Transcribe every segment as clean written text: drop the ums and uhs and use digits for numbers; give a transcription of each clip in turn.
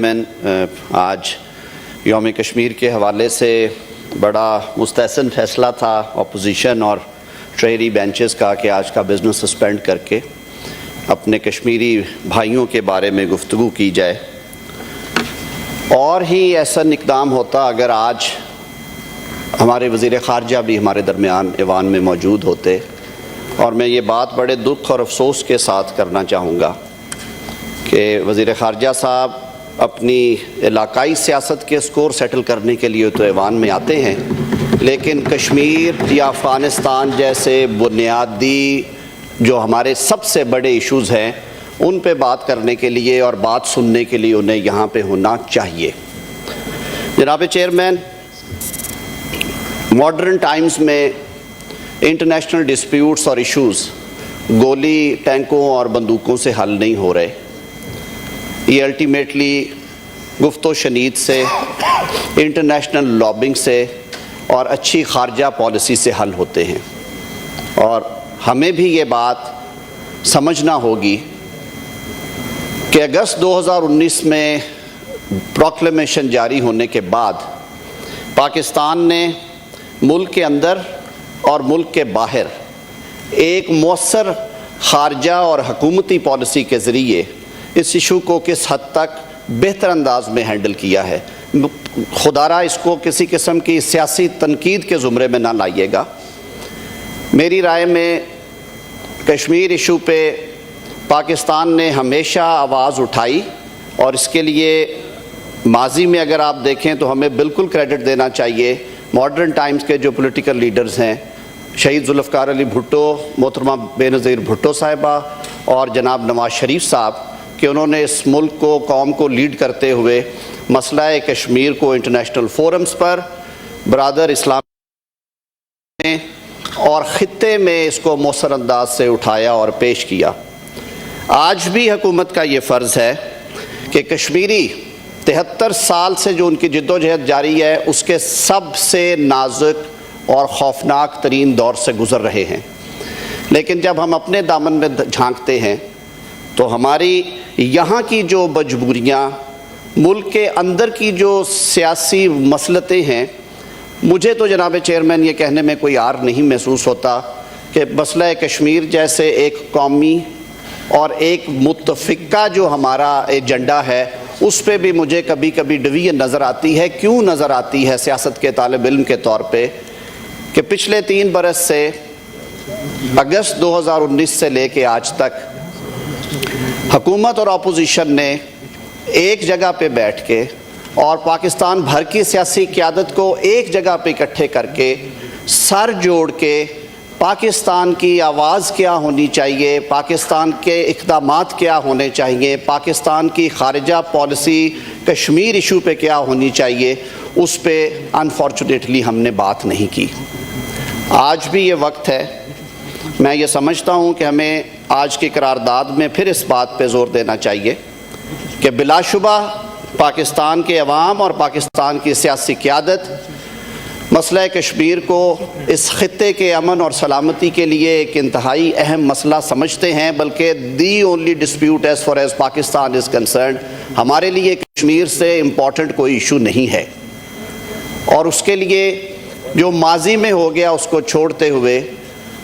Chairman, آج یوم کشمیر کے حوالے سے بڑا مستحسن فیصلہ تھا اپوزیشن اور ٹریری بینچز کا کہ آج کا بزنس سسپینڈ کر کے اپنے کشمیری بھائیوں کے بارے میں گفتگو کی جائے۔ اور ہی ایسا اقدام ہوتا اگر آج ہمارے وزیر خارجہ بھی ہمارے درمیان ایوان میں موجود ہوتے، اور میں یہ بات بڑے دکھ اور افسوس کے ساتھ کرنا چاہوں گا کہ وزیر خارجہ صاحب اپنی علاقائی سیاست کے سکور سیٹل کرنے کے لیے تو ایوان میں آتے ہیں، لیکن کشمیر یا افغانستان جیسے بنیادی جو ہمارے سب سے بڑے ایشوز ہیں ان پہ بات کرنے کے لیے اور بات سننے کے لیے انہیں یہاں پہ ہونا چاہیے۔ جناب چیئرمین، ماڈرن ٹائمز میں انٹرنیشنل ڈسپیوٹس اور ایشوز گولی، ٹینکوں اور بندوقوں سے حل نہیں ہو رہے۔ یہ الٹیمیٹلی گفت و شنید سے، انٹرنیشنل لابنگ سے اور اچھی خارجہ پالیسی سے حل ہوتے ہیں، اور ہمیں بھی یہ بات سمجھنا ہوگی کہ اگست 2019 میں پروکلیمیشن جاری ہونے کے بعد پاکستان نے ملک کے اندر اور ملک کے باہر ایک مؤثر خارجہ اور حکومتی پالیسی کے ذریعے اس ایشو کو کس حد تک بہتر انداز میں ہینڈل کیا ہے۔ خدارہ اس کو کسی قسم کی سیاسی تنقید کے زمرے میں نہ لائیے گا۔ میری رائے میں کشمیر ایشو پہ پاکستان نے ہمیشہ آواز اٹھائی، اور اس کے لیے ماضی میں اگر آپ دیکھیں تو ہمیں بالکل کریڈٹ دینا چاہیے ماڈرن ٹائمز کے جو پولیٹیکل لیڈرز ہیں، شہید ذوالفقار علی بھٹو، محترمہ بے نظیر بھٹو صاحبہ اور جناب نواز شریف صاحب، کہ انہوں نے اس ملک کو، قوم کو لیڈ کرتے ہوئے مسئلہ کشمیر کو انٹرنیشنل فورمز پر، برادر اسلام میں اور خطے میں اس کو مؤثر انداز سے اٹھایا اور پیش کیا۔ آج بھی حکومت کا یہ فرض ہے کہ کشمیری 73 سال سے جو ان کی جد و جہد جاری ہے اس کے سب سے نازک اور خوفناک ترین دور سے گزر رہے ہیں، لیکن جب ہم اپنے دامن میں جھانکتے ہیں تو ہماری یہاں کی جو مجبوریاں، ملک کے اندر کی جو سیاسی مسلطیں ہیں، مجھے تو جناب چیئرمین یہ کہنے میں کوئی عار نہیں محسوس ہوتا کہ مسئلہ کشمیر جیسے ایک قومی اور ایک متفقہ جو ہمارا ایجنڈا ہے اس پہ بھی مجھے کبھی کبھی ڈویژن نظر آتی ہے۔ کیوں نظر آتی ہے سیاست کے طالب علم کے طور پہ؟ کہ پچھلے 3 برس سے اگست 2019 سے لے کے آج تک حکومت اور اپوزیشن نے ایک جگہ پہ بیٹھ کے اور پاکستان بھر کی سیاسی قیادت کو ایک جگہ پہ اکٹھے کر کے سر جوڑ کے پاکستان کی آواز کیا ہونی چاہیے، پاکستان کے اقدامات کیا ہونے چاہیے، پاکستان کی خارجہ پالیسی کشمیر ایشو پہ کیا ہونی چاہیے، اس پہ انفارچونیٹلی ہم نے بات نہیں کی۔ آج بھی یہ وقت ہے، میں یہ سمجھتا ہوں کہ ہمیں آج کی قرارداد میں پھر اس بات پہ زور دینا چاہیے کہ بلا شبہ پاکستان کے عوام اور پاکستان کی سیاسی قیادت مسئلہ کشمیر کو اس خطے کے امن اور سلامتی کے لیے ایک انتہائی اہم مسئلہ سمجھتے ہیں، بلکہ the only dispute as far as Pakistan is concerned, ہمارے لیے کشمیر سے امپورٹنٹ کوئی ایشو نہیں ہے، اور اس کے لیے جو ماضی میں ہو گیا اس کو چھوڑتے ہوئے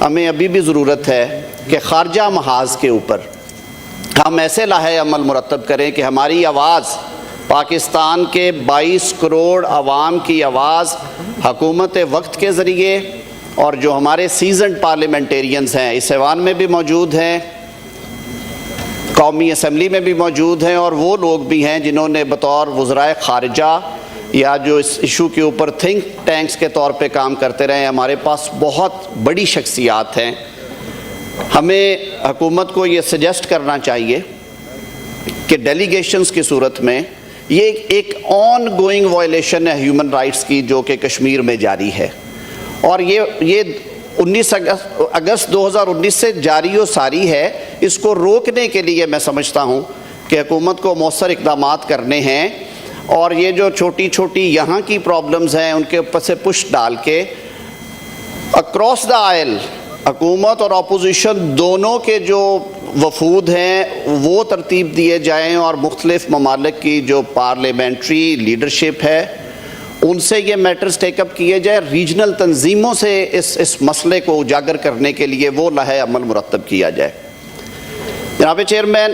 ہمیں ابھی بھی ضرورت ہے کہ خارجہ محاذ کے اوپر ہم ایسے لاہے عمل مرتب کریں کہ ہماری آواز، پاکستان کے 22 کروڑ عوام کی آواز حکومت وقت کے ذریعے، اور جو ہمارے سیزنڈ پارلیمنٹیرینز ہیں اس ایوان میں بھی موجود ہیں، قومی اسمبلی میں بھی موجود ہیں، اور وہ لوگ بھی ہیں جنہوں نے بطور وزرائے خارجہ یا جو اس ایشو کے اوپر تھنک ٹینکس کے طور پہ کام کرتے رہے ہیں، ہمارے پاس بہت بڑی شخصیات ہیں۔ ہمیں حکومت کو یہ سجیسٹ کرنا چاہیے کہ ڈیلیگیشنز کی صورت میں یہ ایک آن گوئنگ وائلیشن ہے ہیومن رائٹس کی جو کہ کشمیر میں جاری ہے، اور یہ 19 اگست 2019 سے جاری و ساری ہے۔ اس کو روکنے کے لیے میں سمجھتا ہوں کہ حکومت کو مؤثر اقدامات کرنے ہیں، اور یہ جو چھوٹی چھوٹی یہاں کی پرابلمز ہیں ان کے اوپر سے پش ڈال کے اکراس دا آئل حکومت اور اپوزیشن دونوں کے جو وفود ہیں وہ ترتیب دیے جائیں اور مختلف ممالک کی جو پارلیمنٹری لیڈرشپ ہے ان سے یہ میٹرز ٹیک اپ کیے جائے. ریجنل تنظیموں سے اس مسئلے کو اجاگر کرنے کے لیے وہ لائحہ عمل مرتب کیا جائے. جناب چیئرمین،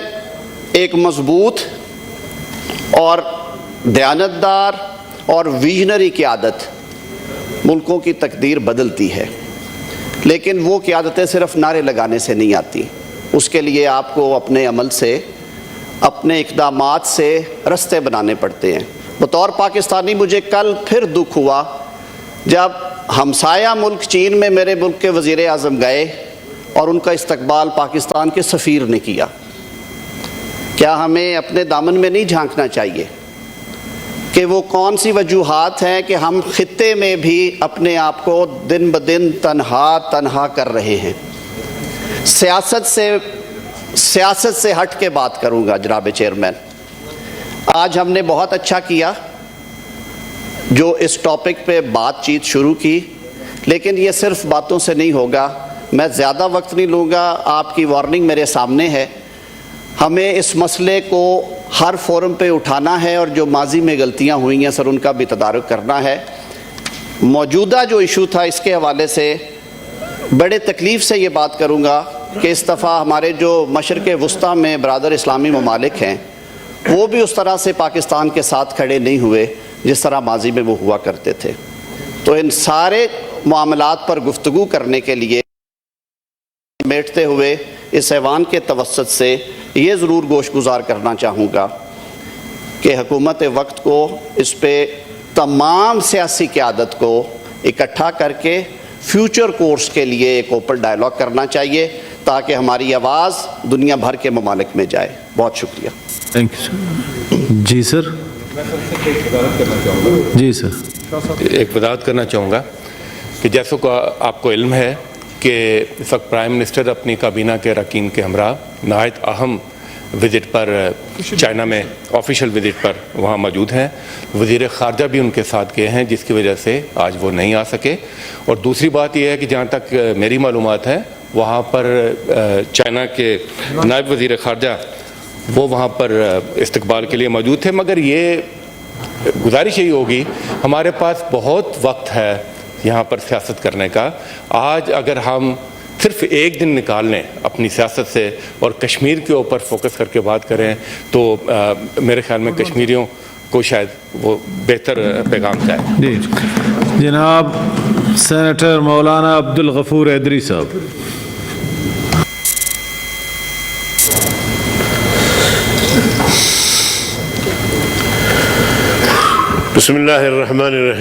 ایک مضبوط اور دیانتدار اور ویژنری قیادت ملکوں کی تقدیر بدلتی ہے، لیکن وہ قیادتیں صرف نعرے لگانے سے نہیں آتی. اس کے لیے آپ کو اپنے عمل سے، اپنے اقدامات سے رستے بنانے پڑتے ہیں. بطور پاکستانی مجھے کل پھر دکھ ہوا جب ہمسایہ ملک چین میں میرے ملک کے وزیر اعظم گئے اور ان کا استقبال پاکستان کے سفیر نے کیا. کیا ہمیں اپنے دامن میں نہیں جھانکنا چاہیے کہ وہ کون سی وجوہات ہیں کہ ہم خطے میں بھی اپنے آپ کو دن بدن تنہا کر رہے ہیں؟ سیاست سے ہٹ کے بات کروں گا جناب چیئرمین. آج ہم نے بہت اچھا کیا جو اس ٹاپک پہ بات چیت شروع کی، لیکن یہ صرف باتوں سے نہیں ہوگا. میں زیادہ وقت نہیں لوں گا، آپ کی وارننگ میرے سامنے ہے. ہمیں اس مسئلے کو ہر فورم پہ اٹھانا ہے اور جو ماضی میں غلطیاں ہوئی ہیں سر ان کا بھی تدارک کرنا ہے. موجودہ جو ایشو تھا اس کے حوالے سے بڑے تکلیف سے یہ بات کروں گا کہ اس دفعہ ہمارے جو مشرق وسطیٰ میں برادر اسلامی ممالک ہیں وہ بھی اس طرح سے پاکستان کے ساتھ کھڑے نہیں ہوئے جس طرح ماضی میں وہ ہوا کرتے تھے. تو ان سارے معاملات پر گفتگو کرنے کے لیے میٹتے ہوئے اس ایوان کے توسط سے یہ ضرور گوش گزار کرنا چاہوں گا کہ حکومت وقت کو اس پہ تمام سیاسی قیادت کو اکٹھا کر کے فیوچر کورس کے لیے ایک اوپن ڈائلاگ کرنا چاہیے تاکہ ہماری آواز دنیا بھر کے ممالک میں جائے. بہت شکریہ. Thank you sir. جی سر. جی سر. ایک وضاحت کرنا چاہوں گا کہ جیسا کہ آپ کو علم ہے کہ اس وقت پرائم منسٹر اپنی کابینہ کے اراکین کے ہمراہ نہایت اہم وزٹ پر چائنا میں آفیشیل وزٹ پر وہاں موجود ہیں. وزیر خارجہ بھی ان کے ساتھ گئے ہیں جس کی وجہ سے آج وہ نہیں آ سکے. اور دوسری بات یہ ہے کہ جہاں تک میری معلومات ہیں وہاں پر چائنا کے نائب وزیر خارجہ وہ وہاں پر استقبال کے لیے موجود تھے. مگر یہ گزارش یہی ہوگی، ہمارے پاس بہت وقت ہے یہاں پر سیاست کرنے کا. آج اگر ہم صرف ایک دن نکال لیں اپنی سیاست سے اور کشمیر کے اوپر فوکس کر کے بات کریں تو میرے خیال میں کشمیریوں کو شاید وہ بہتر پیغام جائے. جی جناب سینیٹر مولانا عبدالغفور حیدری صاحب. بسم اللہ الرحمن الرحیم.